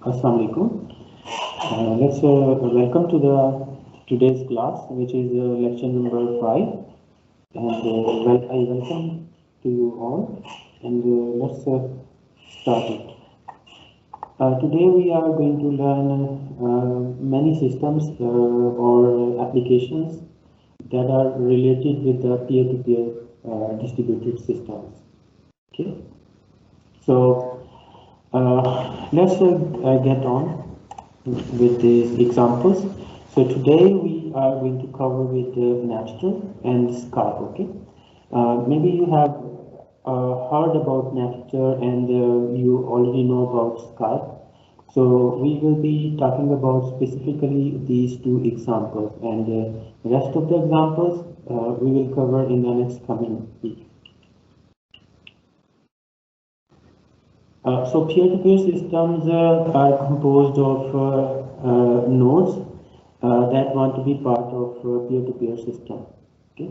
Assalamu alaikum. Let's welcome to the today's class, which is lecture number 5, and I welcome to you all, and let's start it. Today we are going to learn many systems or applications that are related with the peer-to-peer distributed systems. Okay, so let's get on with these examples. So today we are going to cover with Napster and Skype. Okay, maybe you have heard about Napster and you already know about Skype. So we will be talking about specifically these two examples, and the rest of the examples we will cover in the next coming week. So peer-to-peer systems are composed of nodes that want to be part of peer-to-peer system. Okay.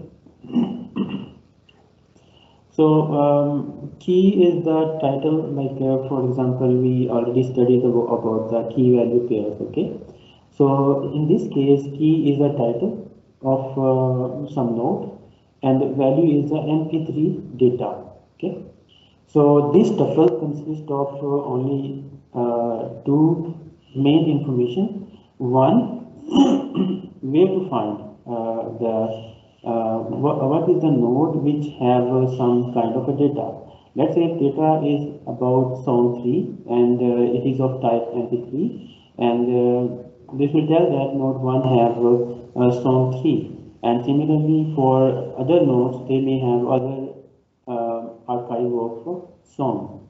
So key is the title. Like for example, we already studied about the key value pairs. Okay. So in this case, key is a title of some node, and value is the MP3 data. Okay. So this tuple consists of only two main information. One, where to find what is the node which have some kind of a data. Let's say data is about song 3 and it is of type MP3, and this will tell that node 1 have song 3, and similarly for other nodes they may have other archive of song.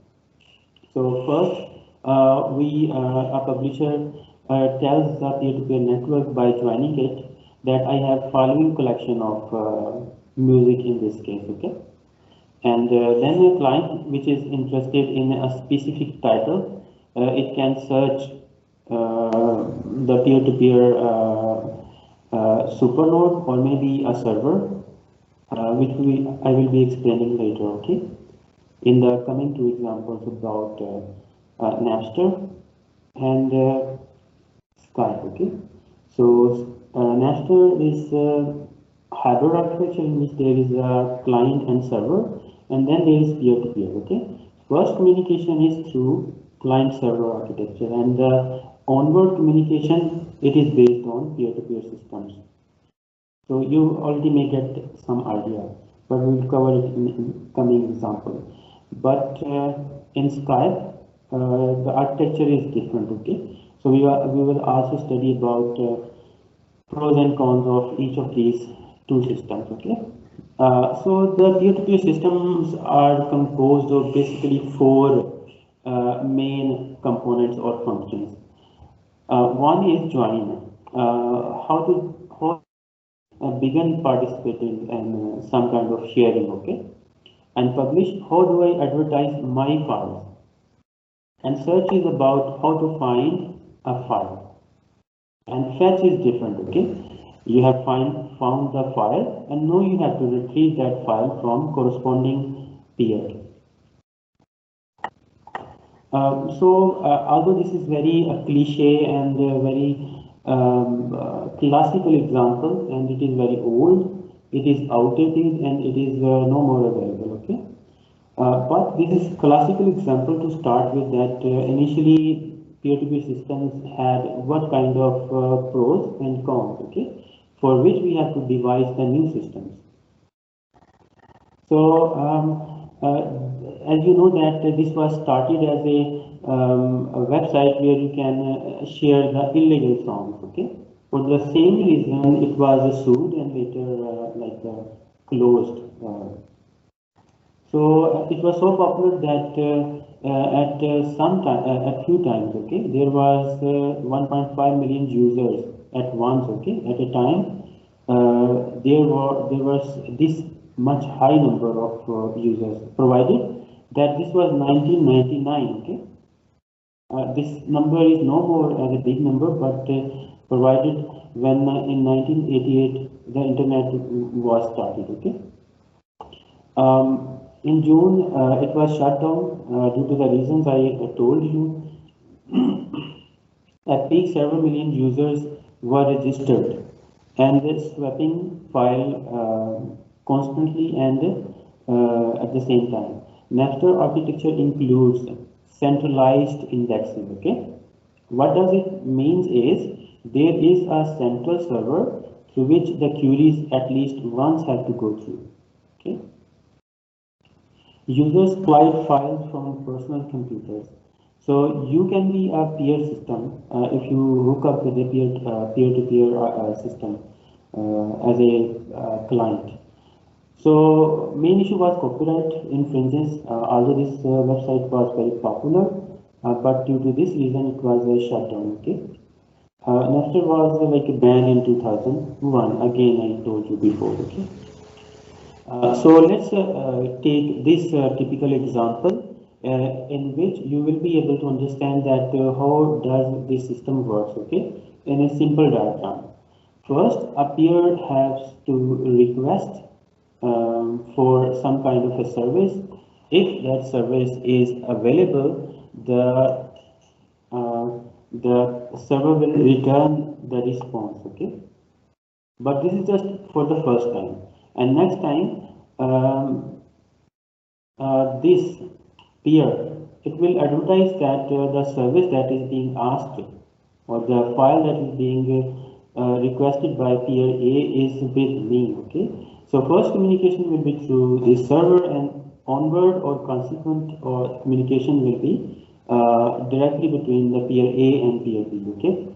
So first, a publisher tells the peer-to-peer network by joining it that I have following collection of music in this case. Okay, and then a client which is interested in a specific title, it can search the peer-to-peer supernode or maybe a server, which I will be explaining later. Okay, in the coming two examples about Napster and Skype. Okay, so Napster is hybrid architecture in which there is a client and server, and then there is peer-to-peer. Okay, first communication is through client-server architecture, and the onward communication, it is based on peer-to-peer systems. So you already may get some idea, but we will cover it in coming example. But in Skype, the architecture is different. Okay, so we will also study about pros and cons of each of these two systems. Okay, so the peer-to-peer systems are composed of basically four main components or functions. One is join. How begin participating in some kind of sharing. Okay, and publish, how do I advertise my files, and search is about how to find a file, and fetch is different. Okay, you have found the file, and now you have to retrieve that file from corresponding peer. Although this is very cliche and very classical example, and it is very old, it is outdated, and it is no more available. Okay, but this is classical example to start with, that initially peer-to-peer systems had what kind of pros and cons. Okay, for which we have to devise the new systems. So as you know that this was started as a website where you can share the illegal songs. Okay, for the same reason it was sued and later closed. So it was so popular that at few times, okay, there was 1.5 million users at once. Okay, at a time there was this much high number of users, provided that this was 1999. Okay, this number is no more as a big number, but provided when in 1988 the internet was started. Okay, in June it was shut down due to the reasons I told you, At peak, several million users were registered, and swapping file constantly and at the same time. Napster architecture includes centralized indexing. Okay, what does it means is there is a central server through which the queries at least once have to go through. Okay, users flight files from personal computers. So you can be a peer system if you hook up with a peer-to-peer system as a client. So main issue was copyright infringements. Although this website was very popular, but due to this reason it was shut down. Okay. Napster was like banned in 2001. Again, I told you before. Okay. So let's take this typical example in which you will be able to understand that how does this system works, okay, in a simple diagram. First, a peer has to request for some kind of a service. If that service is available, the server will return the response, okay. But this is just for the first time, and next time this peer, it will advertise that the service that is being asked or the file that is being requested by peer A is with me. Okay, so first communication will be through the server, and onward or consequent or communication will be directly between the peer A and peer B. Okay.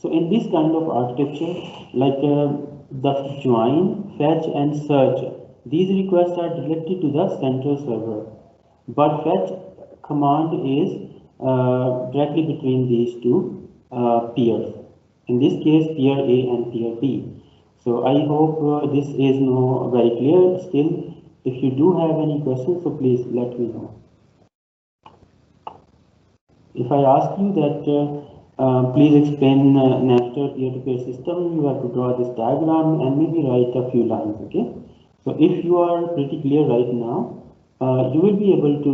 So in this kind of architecture, like the join, fetch, and search, these requests are directed to the central server. But fetch command is directly between these two peers. In this case, peer A and peer B. So I hope this is now very clear. Still, if you do have any questions, so please let me know. If I ask you that please explain Napster peer-to-peer system, you have to draw this diagram and maybe write a few lines, okay? So if you are pretty clear right now, you will be able to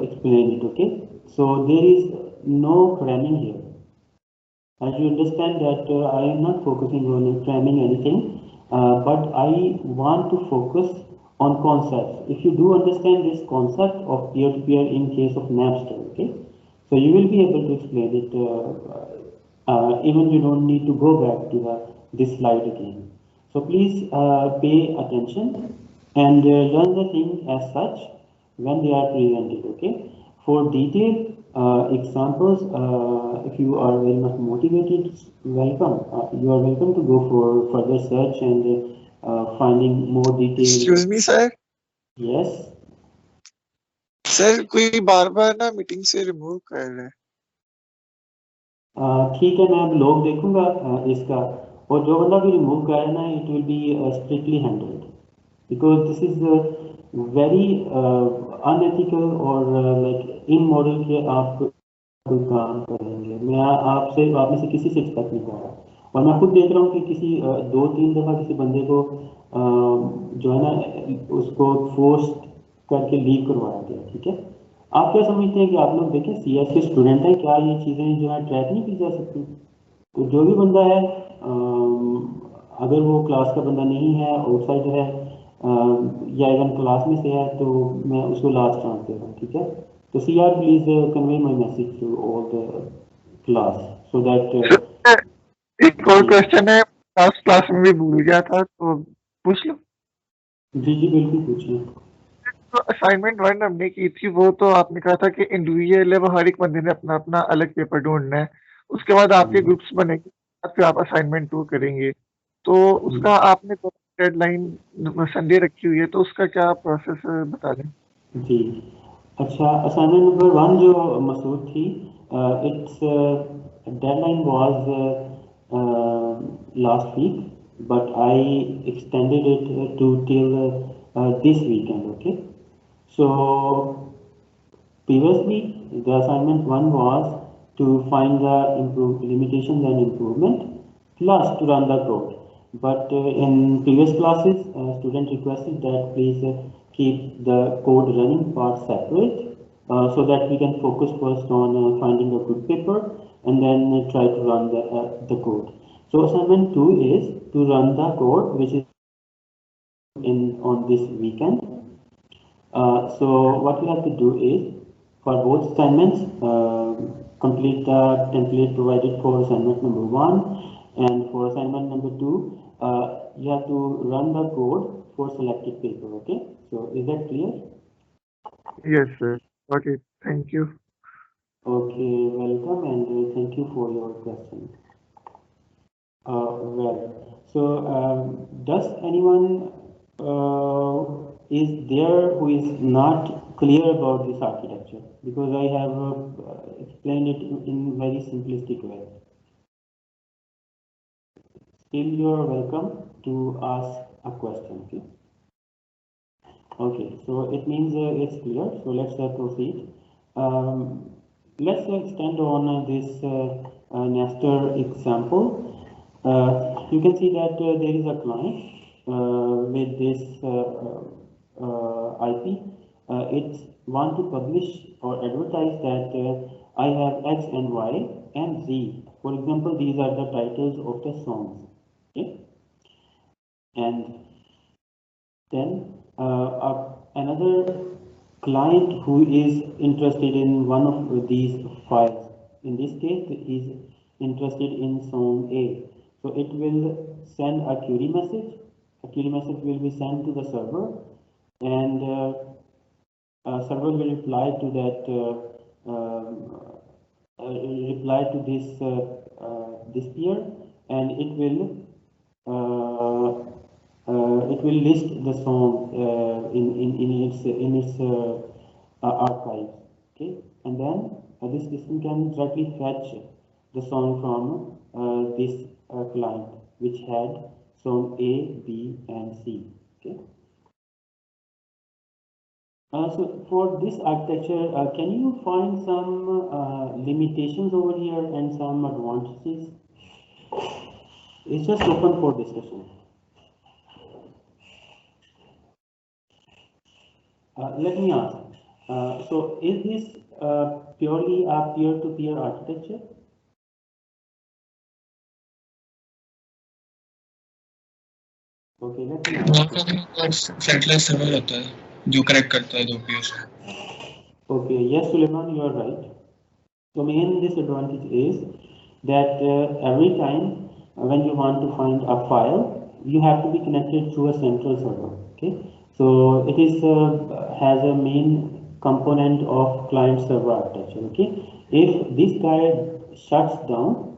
explain it, okay? So there is no cramming here. As you understand that I am not focusing on cramming anything, but I want to focus on concepts. If you do understand this concept of peer-to-peer in case of Napster, okay? So you will be able to explain it, even you don't need to go back to this slide again. So please pay attention and learn the thing as such when they are presented, okay? For detailed examples, if you are very much motivated, welcome. You are welcome to go for further search and finding more details. Excuse me, sir. Yes. Sir कोई बार बार ना meeting से remove कर रहा है. ठीक है, मैं अब लॉग देखूंगा इसका, और जो बंदा भी रिमूव कर रहा है, it will be strictly handled, because this is very unethical और लाइक इमोरल के आप कोई काम करेंगे. मैं आपसे, आप में से किसी से एक्सपेक्ट नहीं कर रहा, और मैं खुद देख रहा हूँ कि किसी 2-3 दफ़ा किसी बंदे को जो है ना उसको फोर्स करके लीव करवाया गया. ठीक है, आप क्या समझते हैं कि आप लोग देखें सीएस के स्टूडेंट हैं, क्या ये चीज़ें जो है ट्रैक नहीं की जा सकती? तो जो भी बंदा है, अगर वो क्लास का बंदा नहीं है, आउटसाइड है, या इवन क्लास में से है, तो मैं उसको लास्ट चांस दे रहा हूँ. ठीक है, तो CR please convey my message to all the class so that. एक और क्वेश्चन है, लास्ट क्लास में भी भूल गया था, तो पूछ लो. जी जी बिल्कुल पूछिए. तो असाइनमेंट 1 हमने की थी, वो तो आपने कहा था कि इंडिविजुअल है, वो हर एक बंदे ने अपना अपना अलग पेपर ढूंढना है. उसके बाद आपके ग्रुप्स बनेंगे, फिर आप असाइनमेंट 2 करेंगे. तो उसका आपने डेडलाइन संडे रखी हुई है, तो उसका क्या प्रोसेस बता दें. जी अच्छा, असाइनमेंट नंबर 1 जो मसूद थी, its deadline was last week, but I extended it to till this weekend. Okay, so previously the assignment 1 was to find the limitations and improvement plus to run the code. But in previous classes, student requested that please keep the code running part separate so that we can focus first on finding a good paper and then try to run the code. So assignment 2 is to run the code which is on this weekend. So what we have to do is, for both assignments, complete the template provided for assignment number 1, and for assignment number 2, you have to run the code for selected paper. Okay, so is that clear? Yes, sir. Okay, thank you. Okay, welcome, and thank you for your question. Well, so does anyone is there who is not clear about this architecture? Because I have explained it in very simplistic way. Still, you are welcome to ask a question. Okay. Okay, so it means it's clear. So let's proceed. Let's extend on this Nestor example. You can see that there is a client with this IP. It's want to publish or advertise that I have X and Y and Z. For example, these are the titles of the songs. Okay, and then another client who is interested in one of these files. In this case, he is interested in song A. So it will send a query message. A query message will be sent to the server, and server will reply to that this peer, and it will list the song in its archive. Okay, and then this system can directly fetch the song from this client, which had song A, B, and C. Okay. So for this architecture, can you find some limitations over here and some advantages? It's just open for discussion. Let me ask. So is this purely a peer-to-peer architecture? Okay, let me ask. Stateless server होता है जो correct करता है दो peers को. Okay, yes, Suleiman, you are right. So main disadvantage is that every time when you want to find a file, you have to be connected to a central server. Okay, so it is has a main component of client server architecture. Okay, if this guy shuts down,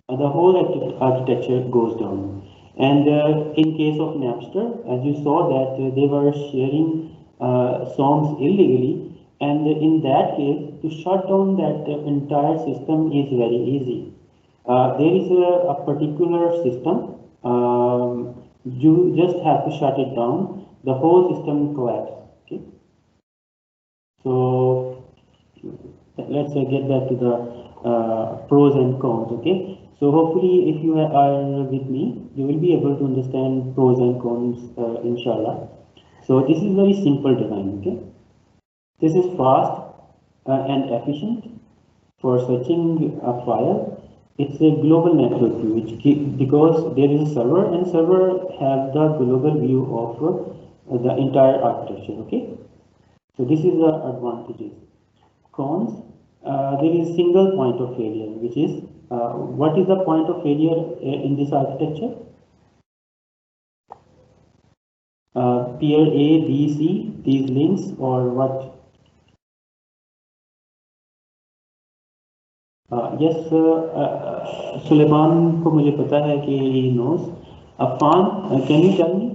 the whole architecture goes down. And in case of Napster, as you saw that they were sharing songs illegally, and in that case, to shut down that entire system is very easy. There is a particular system. You just have to shut it down. The whole system collapses. Okay. So let's get back to the pros and cons. Okay. So hopefully, if you are with me, you will be able to understand pros and cons, inshallah. So this is very simple design. Okay. This is fast and efficient for searching a file. It's a global network view, because there is a server, and server have the global view of the entire architecture. Okay, so this is the advantages. Cons: there is single point of failure, which is what is the point of failure in this architecture? Peer A, B, C, these links, or what? Yes, Suleiman को मुझे पता है कि he knows. Afan, can you tell me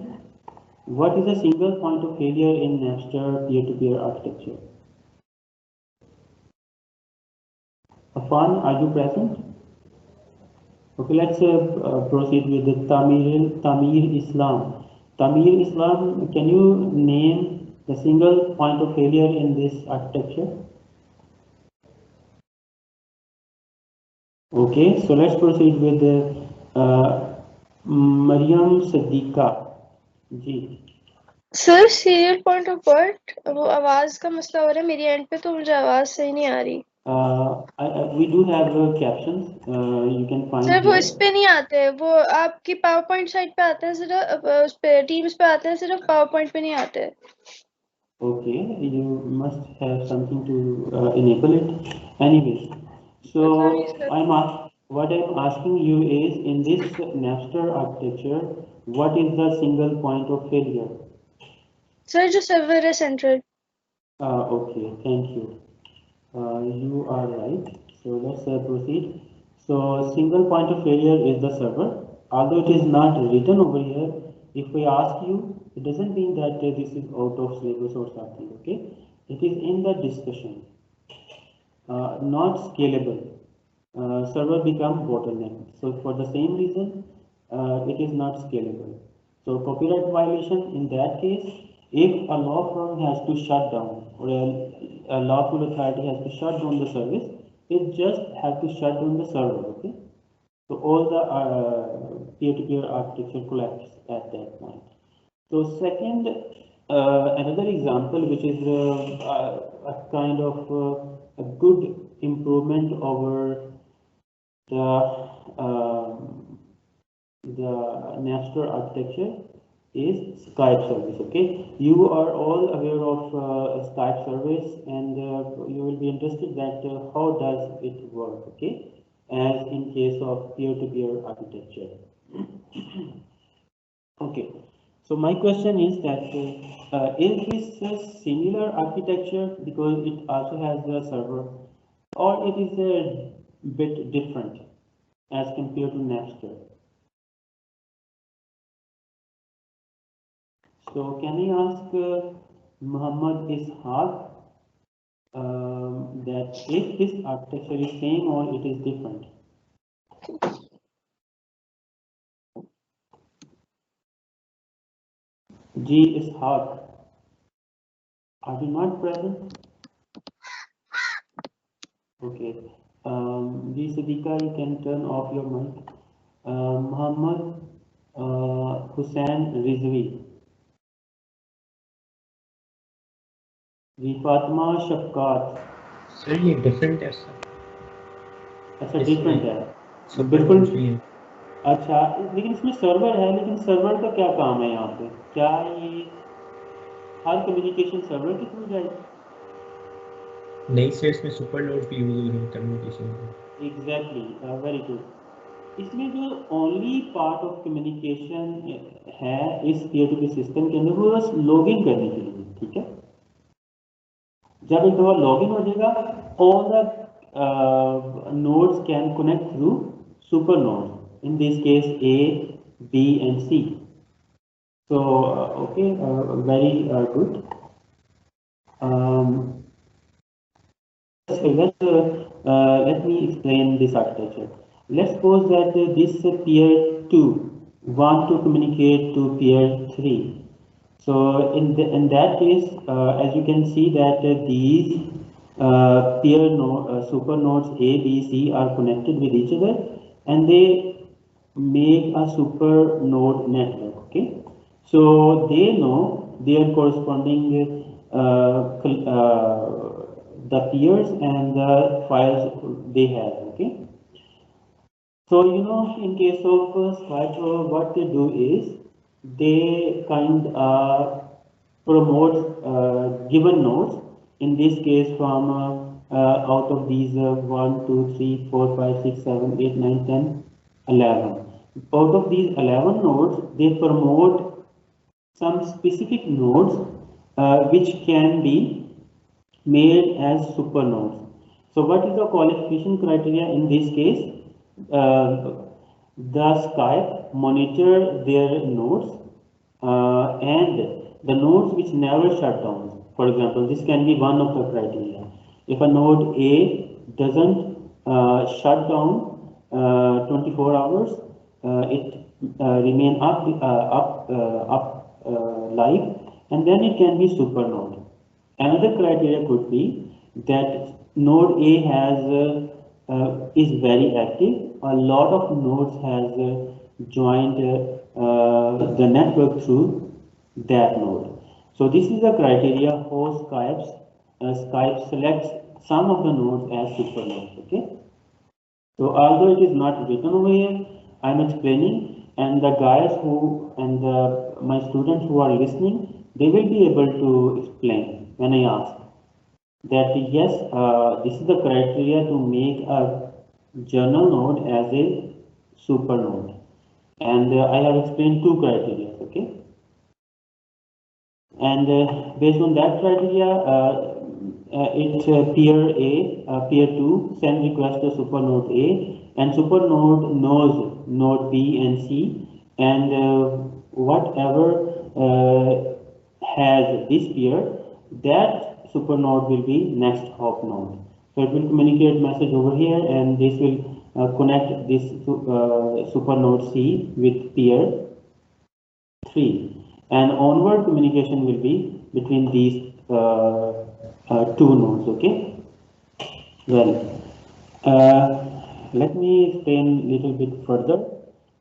what is the single point of failure in Napster peer-to-peer architecture? Afan, are you present? Okay, let's proceed with the Tamir Islam. Tamir Islam, can you name the single point of failure in this architecture? Okay, so let's proceed with Mariam Siddiqa. Ji. Sir serial point of what? वो आवाज का मसला हो रहा है मेरी and पे, तो मुझे आवाज सही नहीं आ रही। We do have captions. You can find sir वो here. इस पे नहीं आते, वो आपकी पावर पॉइंट साइट पे आते हैं, सिर्फ उस पे टीम्स पे आते हैं, सिर्फ पावर पॉइंट पे नहीं आते। Okay, you must have something to enable it. Anyways, so पता नहीं sir. what I'm asking you is, in this Napster architecture, what is the single point of failure? Sir जो सर्वर है central. Okay, thank you. You are right. So let's proceed. So single point of failure is the server. Although it is not written over here, if we ask you, it doesn't mean that this is out of syllabus or something. Okay, it is in the discussion. Not scalable. Server become bottleneck. So for the same reason, it is not scalable. So copyright violation in that case, if a law firm has to shut down, or a lawful authority has to shut down the service, it just have to shut down the server. Okay. So all the peer-to-peer architecture collapse at that point. So second, another example which is a kind of a good improvement over the Napster architecture is Skype service. Okay, you are all aware of Skype service, and you will be interested that how does it work. Okay, as in case of peer-to-peer architecture. Okay, so my question is that is this a similar architecture because it also has the server, or it is a bit different as compared to Napster? So can I ask Muhammad Ishaq that if this architecture is same or it is different? G Ishaq, are you not present? Okay. G Siddiqa, you can turn off your mic. Muhammad Hussain Rizvi. Ji Fatima Shafqat. Sir ये different है sir. अच्छा different है, सब बिल्कुल। भी है। अच्छा लेकिन इसमें सर्वर है, लेकिन सर्वर का क्या काम है यहाँ पे? क्या ये हर कम्युनिकेशन सर्वर के थ्रू जाएगी? नहीं सर, इसमें सुपर नोड भी यूज हो रही है कम्युनिकेशन में। Exactly, very good. इसमें जो ओनली पार्ट ऑफ कम्युनिकेशन है इस पीयर-टू-पीयर सिस्टम के अंदर, वो बस लॉगिन करने के लिए, ठीक है। जब एक बार लॉगिन हो जाएगा, all the nodes can connect through super nodes, in this case A, B and C. So okay, very good. Let me explain this architecture. Let's suppose that this peer 2 want to communicate to peer 3. So in that case, as you can see that these peer node, super nodes A, B, C are connected with each other, and they make a super node network. Okay, so they know their corresponding the peers and the files they have. Okay, so you know, in case of Skype, what they do is they kind of promote given nodes. In this case, from out of these 1, 2, 3, 4, 5, 6, 7, 8, 9, 10, 11. Out of these 11 nodes, they promote some specific nodes which can be made as super nodes. So what is the qualification criteria in this case? The Skype monitor their nodes and the nodes which never shut down. For example, this can be one of the criteria. If a node A doesn't shut down 24 hours, it remain live, and then it can be super node. Another criteria could be that node A is very active. A lot of nodes has joined the network through that node. So this is the criteria how Skype selects some of the nodes as super nodes. Okay. So although it is not written over here, I am explaining, and the guys who and my students who are listening, they will be able to explain when I ask that yes, this is the criteria to make a journal node as a super node, and I have explained two criteria. Okay, and based on that criteria, peer 2 send request to super node A, and super node knows node B and C, and whatever has this peer, that super node will be next hop node. So it will communicate message over here, and this will connect this super node C with peer 3, and onward communication will be between these two nodes. Okay. Well, let me explain a little bit further.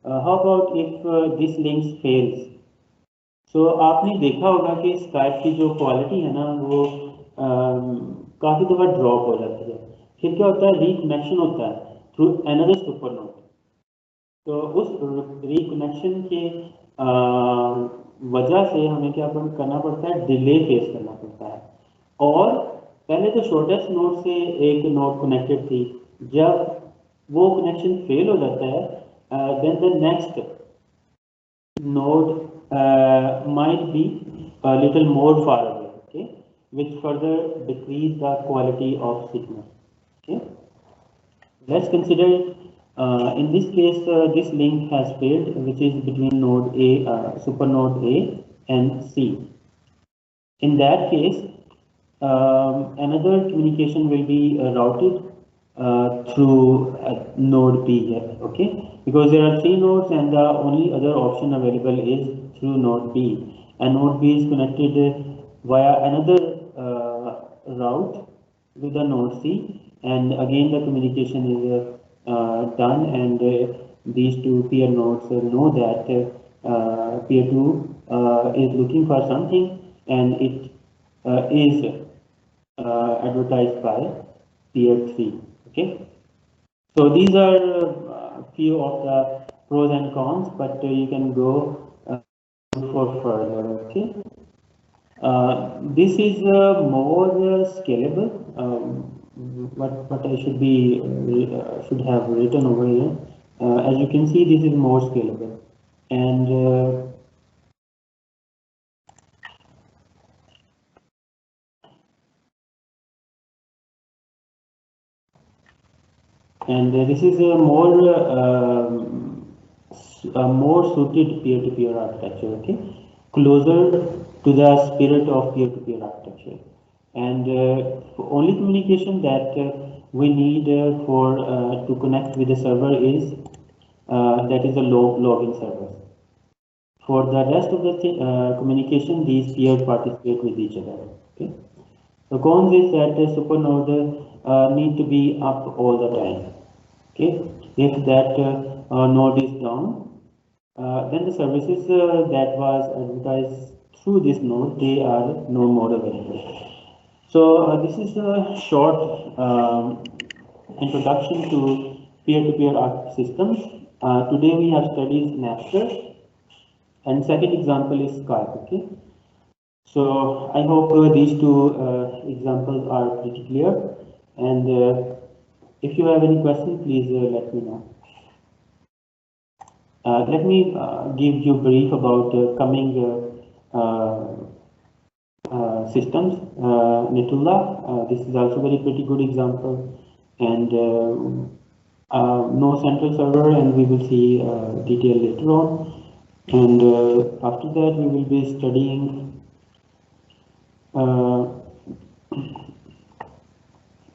How about if this link fails? So आपने देखा होगा कि Skype की जो quality है ना वो काफ़ी दफ़ा ड्रॉप हो जाती है, फिर क्या होता है, रिकनेक्शन होता है थ्रू अनदर सुपर नोड। तो उस रिकनेक्शन के वजह से हमें क्या करना पड़ता है, डिले फेस करना पड़ता है। और पहले तो शॉर्टेस्ट नोड से एक नोड कनेक्टेड थी, जब वो कनेक्शन फेल हो जाता है, then the next node might be a little more far away, okay, which further decrease the quality of signal. Okay, let's consider in this case this link has failed, which is between node A, super node A and C. In that case, another communication will be routed through node B here. Okay, because there are 3 nodes and the only other option available is through node B, and node B is connected via another route with the node C, and again the communication is done, and these two peer nodes know that peer 2 is looking for something, and it is advertised by peer 3. Okay, so these are few of the pros and cons, but you can go for further. Okay, this is more scalable. What I should be should have written over here. As you can see, this is more scalable, and this is a more suited peer-to-peer architecture. Okay, closer to the spirit of peer-to-peer architecture, and only communication that we need to connect with the server is that is a login server. For the rest of the communication, these peers participate with each other. Okay, the cons is that the super node need to be up all the time. Okay, if that node is down, then the services that was advertised through this node, they are no more available. So this is a short introduction to peer-to-peer systems. Today we have studied Napster, and second example is Skype. Okay, so I hope these two examples are pretty clear, and if you have any questions, please let me know. Let me give you a brief about coming systems. Nitulla, this is also very pretty good example, and no central server, and we will see detail later on. And after that, we will be studying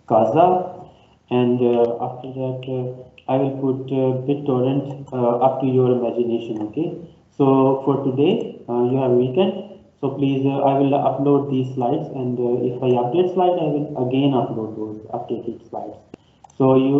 Kaza. And after that, I will put BitTorrent up to your imagination. Okay, so for today, you have weekend, so please I will upload these slides, and if I update slide, I will again upload those updated slides. So you